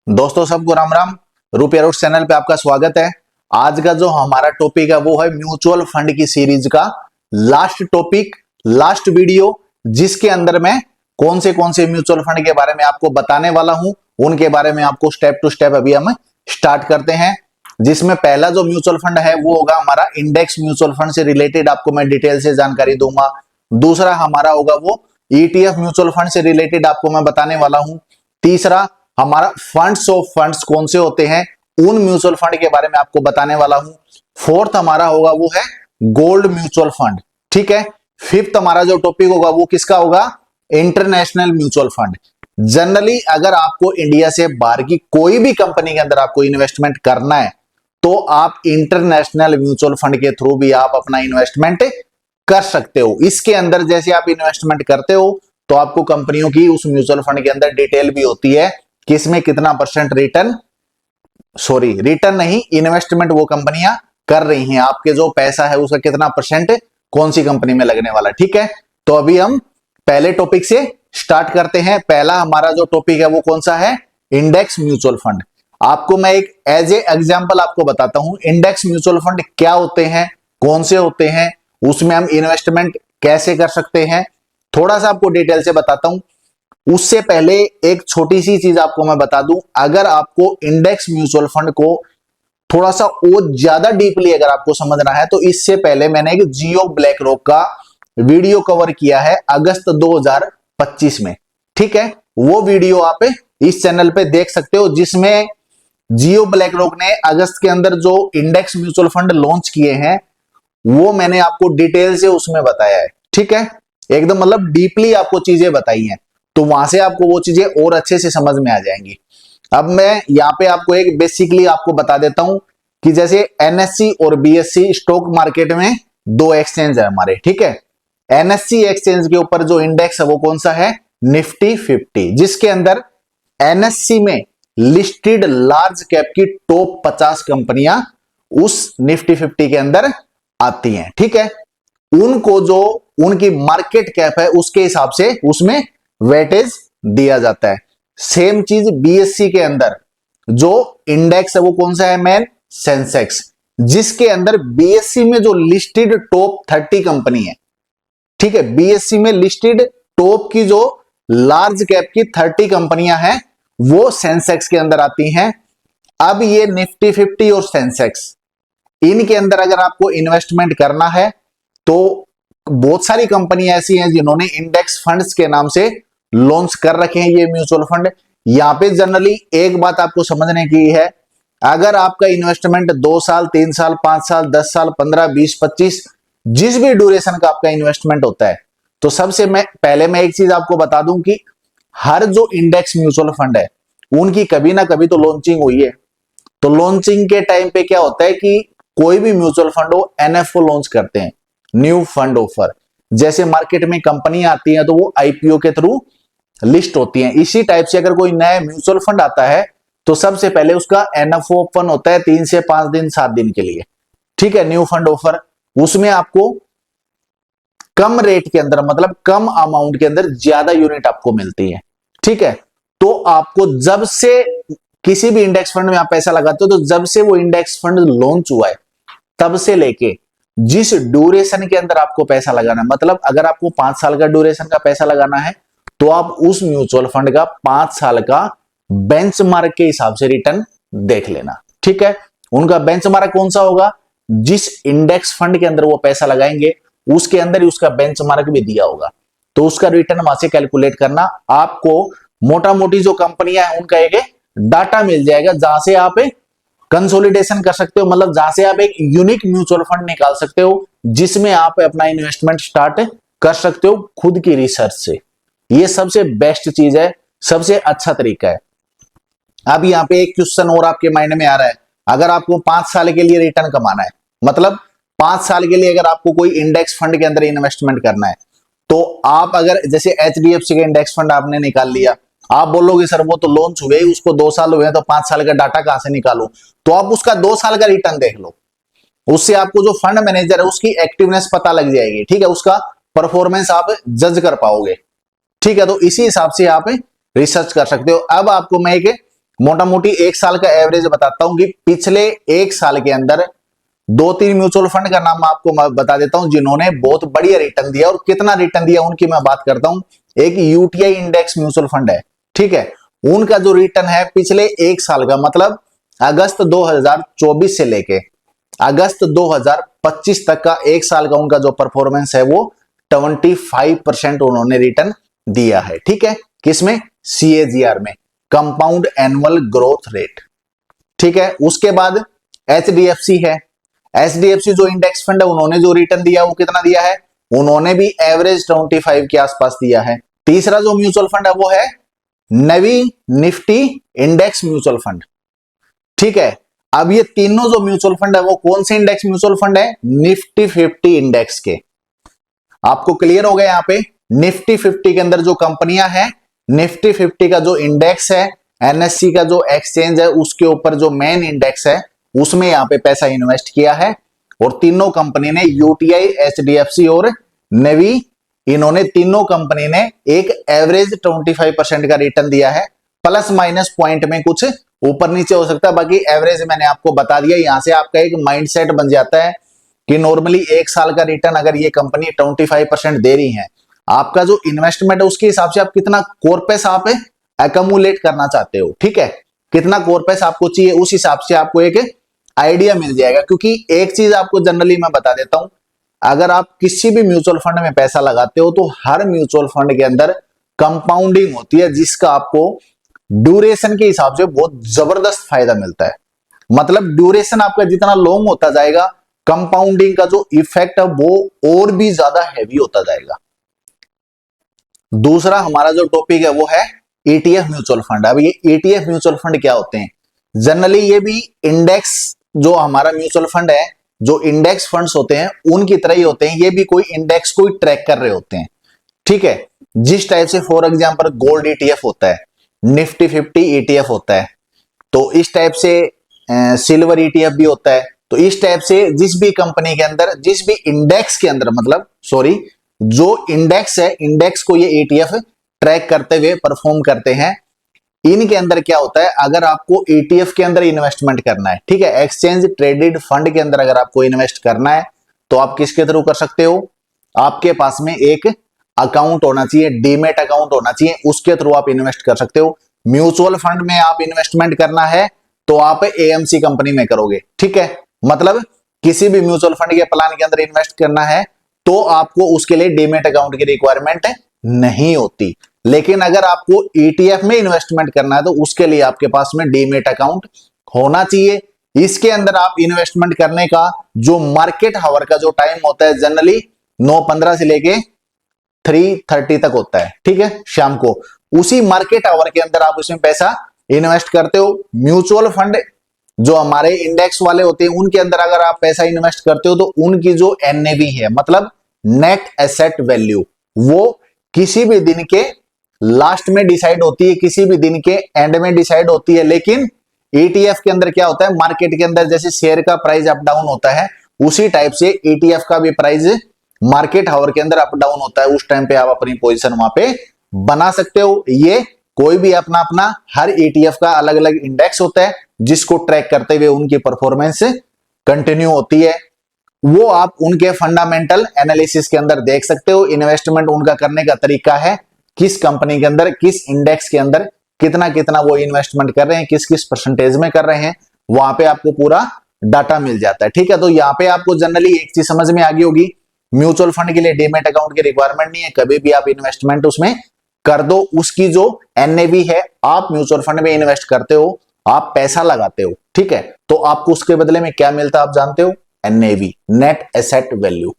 दोस्तों सबको राम राम। रुपया रूट चैनल पे आपका स्वागत है। आज का जो हमारा टॉपिक है वो है म्यूचुअल फंड की सीरीज का लास्ट टॉपिक, लास्ट वीडियो, जिसके अंदर मैं कौन से म्यूचुअल फंड के बारे में आपको बताने वाला हूं, उनके बारे में आपको स्टेप टू स्टेप अभी हम स्टार्ट करते हैं। जिसमें पहला जो म्यूचुअल फंड है वो होगा हमारा इंडेक्स म्यूचुअल फंड से रिलेटेड, आपको मैं डिटेल से जानकारी दूंगा। दूसरा हमारा होगा वो ईटीएफ म्यूचुअल फंड से रिलेटेड आपको मैं बताने वाला हूं। तीसरा हमारा फंड्स ऑफ फंड्स कौन से होते हैं, उन म्यूचुअल फंड के बारे में आपको बताने वाला हूं। फोर्थ हमारा होगा वो है गोल्ड म्यूचुअल फंड, ठीक है। फिफ्थ हमारा जो टॉपिक होगा वो किसका होगा, इंटरनेशनल म्यूचुअल फंड। जनरली अगर आपको इंडिया से बाहर की कोई भी कंपनी के अंदर आपको इन्वेस्टमेंट करना है तो आप इंटरनेशनल म्यूचुअल फंड के थ्रू भी आप अपना इन्वेस्टमेंट कर सकते हो। इसके अंदर जैसे आप इन्वेस्टमेंट करते हो तो आपको कंपनियों की उस म्यूचुअल फंड के अंदर डिटेल भी होती है कि इसमें कितना परसेंट रिटर्न नहीं, इन्वेस्टमेंट वो कंपनियां कर रही हैं, आपके जो पैसा है उसका कितना परसेंट कौन सी कंपनी में लगने वाला, ठीक है। तो अभी हम पहले टॉपिक से स्टार्ट करते हैं। पहला हमारा जो टॉपिक है वो कौन सा है, इंडेक्स म्यूचुअल फंड। आपको मैं एक एज ए एग्जांपल आपको बताता हूं इंडेक्स म्यूचुअल फंड क्या होते हैं, कौन से होते हैं, उसमें हम इन्वेस्टमेंट कैसे कर सकते हैं, थोड़ा सा आपको डिटेल से बताता हूं। उससे पहले एक छोटी सी चीज आपको मैं बता दूं, अगर आपको इंडेक्स म्यूचुअल फंड को थोड़ा सा और ज्यादा डीपली अगर आपको समझना है तो इससे पहले मैंने एक जियो ब्लैक रॉक का वीडियो कवर किया है अगस्त 2025 में, ठीक है। वो वीडियो आप इस चैनल पे देख सकते हो, जिसमें जियो ब्लैक रॉक ने अगस्त के अंदर जो इंडेक्स म्यूचुअल फंड लॉन्च किए हैं वो मैंने आपको डिटेल से उसमें बताया है, ठीक है। एकदम मतलब डीपली आपको चीजें बताई हैं, तो वहां से आपको वो चीजें और अच्छे से समझ में आ जाएंगी। अब मैं यहाँ पे आपको एक बेसिकली आपको बता देता हूं कि जैसे एनएससी और बीएससी स्टॉक मार्केट में दो एक्सचेंज है हमारे, ठीक है। एनएससी एक्सचेंज के ऊपर जो इंडेक्स है वो कौन सा है, निफ्टी 50, जिसके अंदर एनएससी में लिस्टेड लार्ज कैप की टॉप 50 कंपनियां उस निफ्टी 50 के अंदर आती हैं, ठीक है। उनको जो उनकी मार्केट कैप है उसके हिसाब से उसमें वेटेज दिया जाता है। सेम चीज बीएससी के अंदर जो इंडेक्स है वो कौन सा है, मैन सेंसेक्स, जिसके अंदर बीएससी में जो लिस्टेड टॉप 30 कंपनी है, ठीक है। बीएससी में लिस्टेड टॉप की जो लार्ज कैप की 30 कंपनियां हैं वो सेंसेक्स के अंदर आती हैं। अब ये निफ्टी 50 और सेंसेक्स, इनके अंदर अगर आपको इन्वेस्टमेंट करना है तो बहुत सारी कंपनियां ऐसी हैं जिन्होंने इंडेक्स फंड्स के नाम से लॉन्च कर रखे हैं ये म्यूचुअल फंड। यहां पे जनरली एक बात आपको समझने की है, अगर आपका इन्वेस्टमेंट 2 साल 3 साल 5 साल 10 साल 15 20 25 जिस भी ड्यूरेशन का आपका इन्वेस्टमेंट होता है, तो सबसे पहले मैं एक चीज आपको बता दूं कि हर जो इंडेक्स म्यूचुअल फंड है उनकी कभी ना कभी तो लॉन्चिंग हुई है। तो लॉन्चिंग के टाइम पे क्या होता है कि कोई भी म्यूचुअल फंड हो एनएफओ लॉन्च करते हैं, न्यू फंड ऑफर। जैसे मार्केट में कंपनी आती है तो वो आईपीओ के थ्रू लिस्ट होती हैं, इसी टाइप से अगर कोई नया म्यूचुअल फंड आता है तो सबसे पहले उसका एनएफओ ओपन होता है 3 से 5 दिन 7 दिन के लिए, ठीक है, न्यू फंड ऑफर। उसमें आपको कम रेट के अंदर, मतलब कम अमाउंट के अंदर ज्यादा यूनिट आपको मिलती है, ठीक है। तो आपको जब से किसी भी इंडेक्स फंड में आप पैसा लगाते हो तो जब से वो इंडेक्स फंड लॉन्च हुआ है तब से लेके जिस ड्यूरेशन के अंदर आपको पैसा लगाना है, मतलब अगर आपको 5 साल का ड्यूरेशन का पैसा लगाना है तो आप उस म्यूचुअल फंड का 5 साल का बेंचमार्क के हिसाब से रिटर्न देख लेना, ठीक है। उनका बेंचमार्क कौन सा होगा, जिस इंडेक्स फंड के अंदर वो पैसा लगाएंगे उसके अंदर ही उसका बेंचमार्क भी दिया होगा, तो उसका रिटर्न वहां से कैलकुलेट करना। आपको मोटा मोटी जो कंपनियां हैं उनका एक डाटा मिल जाएगा जहां से आप कंसोलिडेशन कर सकते हो, मतलब जहां से आप एक यूनिक म्यूचुअल फंड निकाल सकते हो जिसमें आप अपना इन्वेस्टमेंट स्टार्ट कर सकते हो खुद की रिसर्च से। ये सबसे बेस्ट चीज है, सबसे अच्छा तरीका है। अब यहाँ पे एक क्वेश्चन और आपके माइंड में आ रहा है, अगर आपको 5 साल के लिए रिटर्न कमाना है, मतलब 5 साल के लिए अगर आपको कोई इंडेक्स फंड के अंदर इन्वेस्टमेंट करना है तो आप अगर जैसे एचडीएफसी का इंडेक्स फंड आपने निकाल लिया, आप बोलोगे सर वो तो लॉन्च हुए ही उसको 2 साल हुए हैं तो 5 साल का डाटा कहां से निकालूं, तो आप उसका 2 साल का रिटर्न देख लो, उससे आपको जो फंड मैनेजर है उसकी एक्टिवनेस पता लग जाएगी, ठीक है, उसका परफॉर्मेंस आप जज कर पाओगे, ठीक है। तो इसी हिसाब से आप रिसर्च कर सकते हो। अब आपको मैं एक मोटा मोटी एक साल का एवरेज बताता हूं कि पिछले एक साल के अंदर 2-3 म्यूचुअल फंड का नाम आपको मैं बता देता हूं जिन्होंने बहुत बढ़िया रिटर्न दिया, और कितना रिटर्न दिया उनकी मैं बात करता हूं। एक यूटीआई इंडेक्स म्यूचुअल फंड है, ठीक है, उनका जो रिटर्न है पिछले एक साल का, मतलब अगस्त 2024 से लेके अगस्त 2025 तक का एक साल का उनका जो परफॉर्मेंस है वो 25% उन्होंने रिटर्न दिया है, ठीक है, किसमें, सीएजीआर में, कंपाउंड एनुअल ग्रोथ रेट, ठीक है। उसके बाद एचडीएफसी है, एचडीएफसी जो इंडेक्स फंड है उन्होंने जो रिटर्न दिया वो कितना दिया है, उन्होंने भी एवरेज 25 के आसपास दिया है। तीसरा जो म्यूचुअल फंड है वो है नवी निफ्टी इंडेक्स म्यूचुअल फंड, ठीक है। अब ये तीनों जो म्यूचुअल फंड है वो कौन से इंडेक्स म्यूचुअल फंड है, निफ्टी 50 इंडेक्स के। आपको क्लियर हो गया यहाँ पे, निफ्टी 50 के अंदर जो कंपनियां हैं, निफ्टी 50 का जो इंडेक्स है, एनएससी का जो एक्सचेंज है उसके ऊपर जो मेन इंडेक्स है उसमें यहाँ पे पैसा इन्वेस्ट किया है, और तीनों कंपनी ने यूटीआई, एचडीएफसी और नेवी, इन्होंने तीनों कंपनी ने एक एवरेज 25% का रिटर्न दिया है। प्लस माइनस पॉइंट में कुछ ऊपर नीचे हो सकता है, बाकी एवरेज मैंने आपको बता दिया। यहां से आपका एक माइंडसेट बन जाता है कि नॉर्मली एक साल का रिटर्न अगर ये कंपनी 25% दे रही है, आपका जो इन्वेस्टमेंट है उसके हिसाब से आप कितना कॉर्पस आप एकमुलेट करना चाहते हो, ठीक है, कितना कॉर्पस आपको चाहिए, उस हिसाब से आपको एक आइडिया मिल जाएगा। क्योंकि एक चीज आपको जनरली मैं बता देता हूं, अगर आप किसी भी म्यूचुअल फंड में पैसा लगाते हो तो हर म्यूचुअल फंड के अंदर कंपाउंडिंग होती है, जिसका आपको ड्यूरेशन के हिसाब से बहुत जबरदस्त फायदा मिलता है। मतलब ड्यूरेशन आपका जितना लॉन्ग होता जाएगा, कंपाउंडिंग का जो इफेक्ट है वो और भी ज्यादा हैवी होता जाएगा। दूसरा हमारा जो टॉपिक है वो है ईटीएफ म्यूचुअल फंड। अब ये ईटीएफ म्यूचुअल फंड क्या होते हैं, जनरली ये भी इंडेक्स, जो हमारा म्यूचुअल फंड है, जो इंडेक्स फंड्स होते हैं उनकी तरह ही होते हैं, ये भी कोई इंडेक्स को ट्रैक कर रहे होते हैं, ठीक है। जिस टाइप से फॉर एग्जांपल गोल्ड ईटीएफ होता है, निफ्टी 50 ईटीएफ होता है, तो इस टाइप से सिल्वर ईटीएफ भी होता है। तो इस टाइप से जिस भी कंपनी के अंदर, जिस भी इंडेक्स के अंदर, मतलब सॉरी, जो इंडेक्स है, इंडेक्स को ये ईटीएफ ट्रैक करते हुए परफॉर्म करते हैं। इनके अंदर क्या होता है, अगर आपको ईटीएफ के अंदर इन्वेस्टमेंट करना है, ठीक है, एक्सचेंज ट्रेडेड फंड के अंदर अगर आपको इन्वेस्ट करना है तो आप किसके थ्रू कर सकते हो, आपके पास में एक अकाउंट होना चाहिए, डीमेट अकाउंट होना चाहिए, उसके थ्रू आप इन्वेस्ट कर सकते हो। म्यूचुअल फंड में आप इन्वेस्टमेंट करना है तो आप एएमसी कंपनी में करोगे, ठीक है, मतलब किसी भी म्यूचुअल फंड के प्लान के अंदर इन्वेस्ट करना है तो आपको उसके लिए डीमेट अकाउंट की रिक्वायरमेंट नहीं होती। लेकिन अगर आपको ईटीएफ में इन्वेस्टमेंट करना है तो उसके लिए आपके पास में डीमेट अकाउंट होना चाहिए। इसके अंदर आप इन्वेस्टमेंट करने का जो मार्केट हावर का जो टाइम होता है, जनरली 9:15 से लेके 3:30 तक होता है, ठीक है, शाम को। उसी मार्केट आवर के अंदर आप उसमें पैसा इन्वेस्ट करते हो। म्यूचुअल फंड जो हमारे इंडेक्स वाले होते हैं उनके अंदर अगर आप पैसा इन्वेस्ट करते हो तो उनकी जो एनएवी है, मतलब नेट एसेट वैल्यू, वो किसी भी दिन के लास्ट में डिसाइड होती है, किसी भी दिन के एंड में डिसाइड होती है। लेकिन ईटीएफ के अंदर क्या होता है, मार्केट के अंदर जैसे शेयर का प्राइस अप डाउन होता है, उसी टाइप से ईटीएफ का भी प्राइस मार्केट हावर के अंदर अप डाउन होता है। उस टाइम पे आप अपनी पोजीशन वहां पे बना सकते हो। ये कोई भी अपना अपना, हर ईटीएफ का अलग अलग इंडेक्स होता है जिसको ट्रैक करते हुए उनकी परफॉर्मेंस कंटिन्यू होती है। वो आप उनके फंडामेंटल एनालिसिस के अंदर देख सकते हो। इन्वेस्टमेंट उनका करने का तरीका है, किस कंपनी के अंदर, किस इंडेक्स के अंदर कितना कितना वो इन्वेस्टमेंट कर रहे हैं, किस किस परसेंटेज में कर रहे हैं, वहां पे आपको पूरा डाटा मिल जाता है, ठीक है। तो यहाँ पे आपको जनरली एक चीज समझ में आ गई होगी, म्यूचुअल फंड के लिए डीमेट अकाउंट की रिक्वायरमेंट नहीं है, कभी भी आप इन्वेस्टमेंट उसमें कर दो। उसकी जो एनएवी है, आप म्यूचुअल फंड में इन्वेस्ट करते हो, आप पैसा लगाते हो, ठीक है, तो आपको उसके बदले में क्या मिलता है आप जानते हो, एनएवी, नेट एसेट वैल्यू,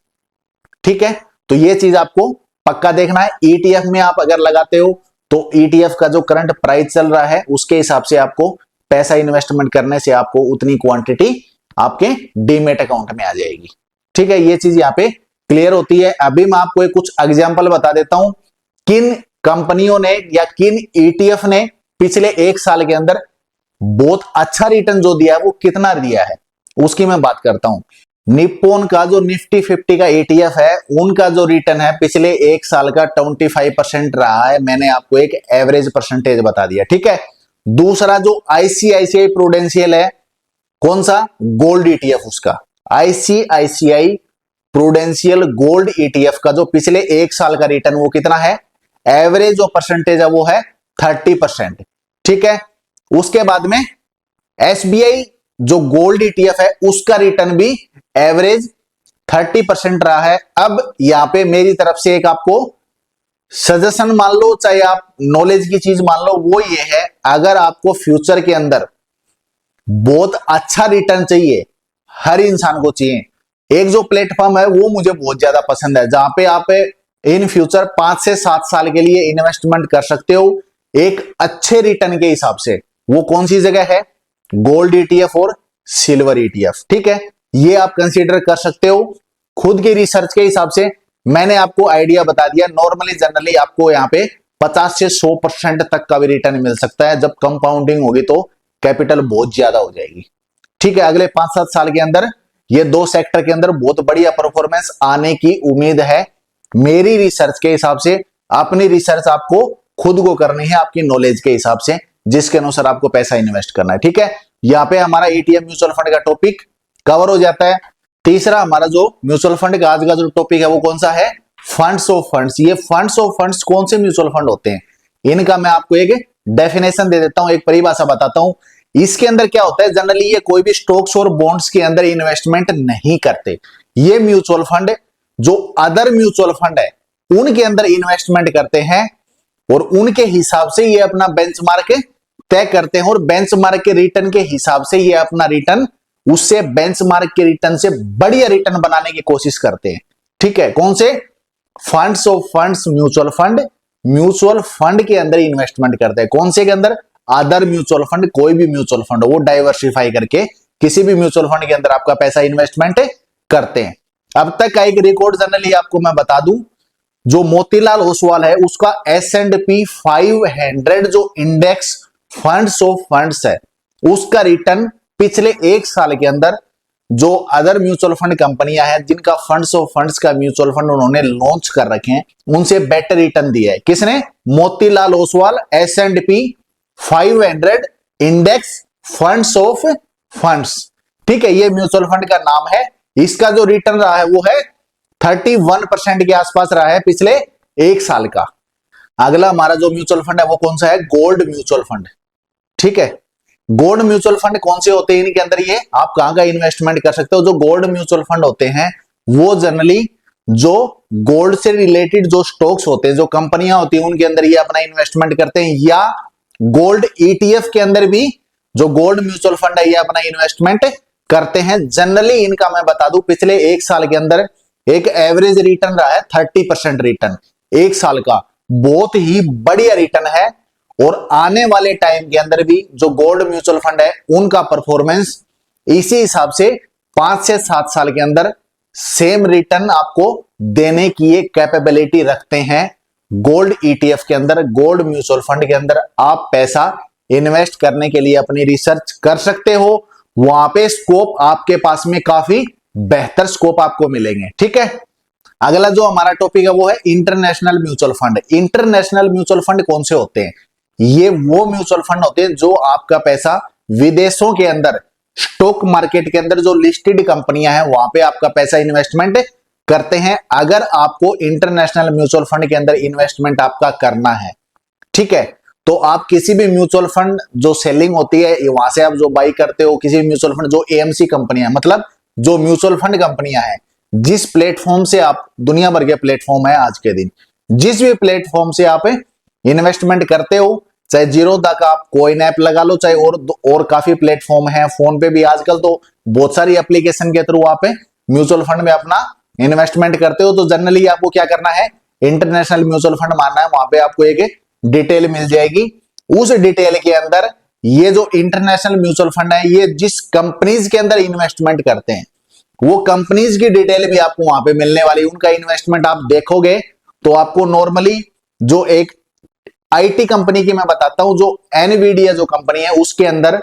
ठीक है। तो ये चीज आपको पक्का देखना है। ईटीएफ में आप अगर लगाते हो तो ईटीएफ का जो करंट प्राइस चल रहा है उसके हिसाब से आपको पैसा इन्वेस्टमेंट करने से आपको उतनी क्वांटिटी आपके डीमेट अकाउंट में आ जाएगी, ठीक है। ये चीज यहाँ पे क्लियर होती है। अभी मैं आपको एक कुछ एग्जांपल बता देता हूं, किन कंपनियों ने या किन ईटीएफ ने पिछले एक साल के अंदर बहुत अच्छा रिटर्न जो दिया है वो कितना दिया है, उसकी मैं बात करता हूं। निप्पॉन का जो निफ्टी 50 का ईटीएफ है, उनका जो रिटर्न है पिछले एक साल का 25% रहा है। मैंने आपको एक एवरेज परसेंटेज बता दिया, ठीक है। दूसरा जो आईसीआईसीआई प्रूडेंशियल है, कौन सा? गोल्ड ईटीएफ उसका, आईसीआईसीआई प्रूडेंशियल गोल्ड ईटीएफ का जो पिछले एक साल का रिटर्न वो कितना है? एवरेज जो परसेंटेज है वो है 30%। ठीक है। उसके बाद में एसबीआई जो गोल्ड ईटीएफ है उसका रिटर्न भी एवरेज 30% रहा है। अब यहां पे मेरी तरफ से एक आपको सजेशन मान लो, चाहे आप नॉलेज की चीज मान लो, वो ये है, अगर आपको फ्यूचर के अंदर बहुत अच्छा रिटर्न चाहिए, हर इंसान को चाहिए, एक जो प्लेटफॉर्म है वो मुझे बहुत ज्यादा पसंद है, जहां पे आप इन फ्यूचर 5 से 7 साल के लिए इन्वेस्टमेंट कर सकते हो एक अच्छे रिटर्न के हिसाब से। वो कौन सी जगह है? गोल्ड ईटीएफ और सिल्वर ईटीएफ। ठीक है, ये आप कंसीडर कर सकते हो। खुद की रिसर्च के हिसाब से मैंने आपको आइडिया बता दिया। नॉर्मली जनरली आपको यहाँ पे 50 से 100% तक का भी रिटर्न मिल सकता है। जब कंपाउंडिंग होगी तो कैपिटल बहुत ज्यादा हो जाएगी। ठीक है, अगले 5-7 साल के अंदर ये दो सेक्टर के अंदर बहुत बढ़िया परफॉर्मेंस आने की उम्मीद है मेरी रिसर्च के हिसाब से। अपनी रिसर्च आपको खुद को करनी है आपकी नॉलेज के हिसाब से, जिसके अनुसार आपको पैसा इन्वेस्ट करना है। ठीक है, यहाँ पे हमारा ईटीएफ म्यूचुअल फंड का टॉपिक कवर हो जाता है। तीसरा हमारा जो म्यूचुअल फंड का आज का जो टॉपिक है वो कौन सा है? Funds of funds. ये फंड्स ऑफ फंड्स कौन से म्यूचुअल फंड होते हैं, इनका मैं आपको एक डेफिनेशन दे देता हूं, एक परिभाषा बताता हूं। इसके अंदर क्या होता है, जनरली ये कोई भी स्टॉक्स और बॉन्ड्स के अंदर इन्वेस्टमेंट नहीं करते। ये म्यूचुअल फंड जो अदर म्यूचुअल फंड है उनके अंदर इन्वेस्टमेंट करते हैं और उनके हिसाब से ये अपना बेंचमार्क तय करते हैं और बेंचमार्क के रिटर्न के हिसाब से ये अपना रिटर्न उससे बेंचमार्क के रिटर्न से बढ़िया रिटर्न बनाने की कोशिश करते हैं। ठीक है, कौन से? Funds of funds mutual fund, mutual fund के अंदर इन्वेस्टमेंट करते हैं। कौन से के अंदर? Other mutual fund. कोई भी म्यूचुअल फंड वो डाइवर्सिफाई करके किसी भी म्यूचुअल फंड के अंदर आपका पैसा इन्वेस्टमेंट करते हैं। अब तक का एक रिकॉर्ड जनरली आपको मैं बता दूं, जो मोतीलाल ओसवाल है उसका S&P 500 जो इंडेक्स फंड्स ऑफ फंड्स है उसका रिटर्न पिछले एक साल के अंदर जो अदर म्यूचुअल फंड कंपनियां हैं जिनका फंड्स ऑफ फंड्स का म्यूचुअल फंड उन्होंने लॉन्च कर रखे हैं उनसे बेटर रिटर्न दिया है। किसने? Motilal Oswal S&P 500 index funds of funds. ठीक है, ये म्यूचुअल फंड का नाम है। इसका जो रिटर्न रहा है वो है 31% के आसपास रहा है पिछले एक साल का। अगला हमारा जो म्यूचुअल फंड है वो कौन सा है? Gold mutual fund. ठीक है, गोल्ड म्यूचुअल फंड कौन से होते हैं? इनके अंदर ये आप कहां का इन्वेस्टमेंट कर सकते हो। जो गोल्ड म्यूचुअल फंड होते हैं वो जनरली जो गोल्ड से रिलेटेड जो स्टॉक्स होते हैं, जो कंपनियां होती हैं उनके अंदर ये अपना इन्वेस्टमेंट करते हैं, या गोल्ड ईटीएफ के अंदर भी जो गोल्ड म्यूचुअल फंड है ये अपना इन्वेस्टमेंट करते हैं। जनरली इनका मैं बता दूं पिछले एक साल के अंदर एक एवरेज रिटर्न रहा है 30% रिटर्न एक साल का। बहुत ही बढ़िया रिटर्न है और आने वाले टाइम के अंदर भी जो गोल्ड म्यूचुअल फंड है उनका परफॉर्मेंस इसी हिसाब से 5 से 7 साल के अंदर सेम रिटर्न आपको देने की एक कैपेबिलिटी रखते हैं। गोल्ड ईटीएफ के अंदर, गोल्ड म्यूचुअल फंड के अंदर आप पैसा इन्वेस्ट करने के लिए अपनी रिसर्च कर सकते हो। वहां पे स्कोप आपके पास में काफी बेहतर स्कोप आपको मिलेंगे। ठीक है, अगला जो हमारा टॉपिक है वो है international mutual fund. International mutual fund कौन से होते हैं? ये वो म्यूचुअल फंड होते हैं जो आपका पैसा विदेशों के अंदर स्टॉक मार्केट के अंदर जो लिस्टेड कंपनियां हैं वहां पे आपका पैसा इन्वेस्टमेंट करते हैं। अगर आपको इंटरनेशनल म्यूचुअल फंड के अंदर इन्वेस्टमेंट आपका करना है, ठीक है, तो आप किसी भी म्यूचुअल फंड जो सेलिंग होती है वहां से आप जो बाई करते हो, किसी भी म्यूचुअल फंड जो एएमसी कंपनियां मतलब जो म्यूचुअल फंड कंपनियां हैं, जिस प्लेटफॉर्म से आप, दुनिया भर के प्लेटफॉर्म है आज के दिन, जिस भी प्लेटफॉर्म से आप इन्वेस्टमेंट करते हो, चाहे जीरोधा का आप कोइन ऐप लगा लो, चाहे और काफी प्लेटफॉर्म है, फोन पे भी आजकल तो बहुत सारी एप्लीकेशन के थ्रू आप म्यूचुअल फंड में अपना इन्वेस्टमेंट करते हो। तो जनरली आपको क्या करना है, इंटरनेशनल म्यूचुअल फंड मानना है, वहां पे आपको एक डिटेल मिल जाएगी। उस डिटेल के अंदर ये जो इंटरनेशनल म्यूचुअल फंड है ये जिस कंपनीज के अंदर इन्वेस्टमेंट करते हैं वो कंपनीज की डिटेल भी आपको वहां पे मिलने वाली। उनका इन्वेस्टमेंट आप देखोगे तो आपको नॉर्मली जो एक आईटी कंपनी की मैं बताता हूं, जो एनवीडिया जो कंपनी है उसके अंदर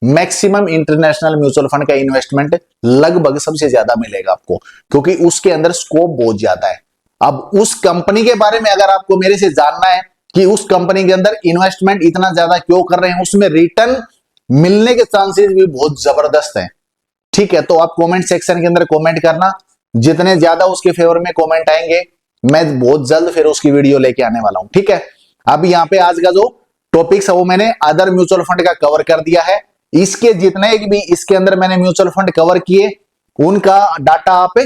मैक्सिमम इंटरनेशनल म्यूचुअल फंड का इन्वेस्टमेंट लगभग सबसे ज्यादा मिलेगा आपको, क्योंकि उसके अंदर स्कोप बहुत ज्यादा है। अब उस कंपनी के बारे में अगर आपको मेरे से जानना है कि उस कंपनी के अंदर इन्वेस्टमेंट इतना ज्यादा क्यों कर रहे हैं, उसमें रिटर्न मिलने के चांसेस भी बहुत जबरदस्त हैं। ठीक है, तो आप कमेंट सेक्शन के अंदर कमेंट करना, जितने ज्यादा उसके फेवर में कमेंट आएंगे मैं बहुत जल्द फिर उसकी वीडियो लेके आने वाला हूं। ठीक है, अब यहाँ पे आज का जो टॉपिक्स है वो मैंने अदर म्यूचुअल फंड का कवर कर दिया है। इसके जितने भी इसके अंदर मैंने म्यूचुअल फंड कवर किए उनका डाटा आप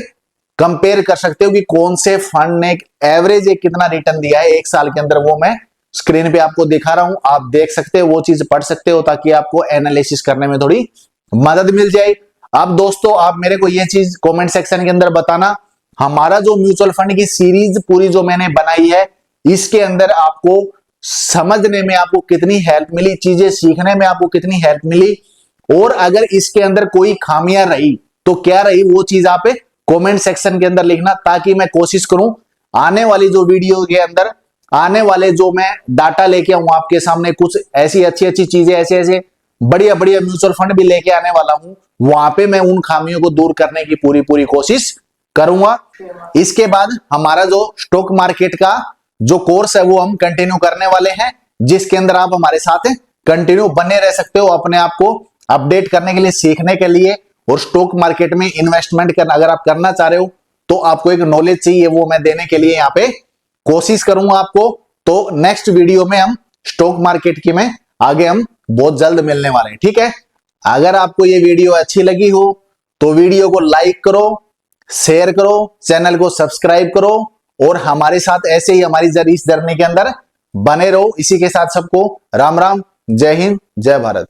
कंपेयर कर सकते हो कि कौन से फंड ने एवरेज कितना रिटर्न दिया है एक साल के अंदर, वो मैं स्क्रीन पे आपको दिखा रहा हूं, आप देख सकते हो, वो चीज पढ़ सकते हो ताकि आपको एनालिसिस करने में थोड़ी मदद मिल जाए। अब दोस्तों आप मेरे को ये चीज कमेंट सेक्शन के अंदर बताना, हमारा जो म्यूचुअल फंड की सीरीज पूरी जो मैंने बनाई है इसके अंदर आपको समझने में आपको कितनी हेल्प मिली, चीजें सीखने में आपको कितनी हेल्प मिली, और अगर इसके अंदर कोई खामियां रही तो क्या रही वो चीज आप कमेंट सेक्शन के अंदर लिखना, ताकि मैं कोशिश करूं आने वाली जो वीडियो के अंदर आने वाले जो मैं डाटा लेके आऊं आपके सामने, कुछ ऐसी अच्छी अच्छी चीजें ऐसे ऐसे बढ़िया बढ़िया म्यूचुअल फंड भी लेके आने वाला हूं, वहां पे मैं उन खामियों को दूर करने की पूरी पूरी कोशिश करूंगा। इसके बाद हमारा जो स्टॉक मार्केट का जो कोर्स है वो हम कंटिन्यू करने वाले हैं, जिसके अंदर आप हमारे साथ कंटिन्यू बने रह सकते हो अपने आप को अपडेट करने के लिए, सीखने के लिए, और स्टॉक मार्केट में इन्वेस्टमेंट करना अगर आप करना चाह रहे हो तो आपको एक नॉलेज चाहिए, वो मैं देने के लिए यहाँ पे कोशिश करूंगा आपको। तो नेक्स्ट वीडियो में हम स्टॉक मार्केट की में आगे हम बहुत जल्द मिलने वाले हैं। ठीक है, अगर आपको ये वीडियो अच्छी लगी हो तो वीडियो को लाइक करो, शेयर करो, चैनल को सब्सक्राइब करो, और हमारे साथ ऐसे ही हमारी इस जर्नी के अंदर बने रहो। इसी के साथ सबको राम राम, जय हिंद, जय भारत।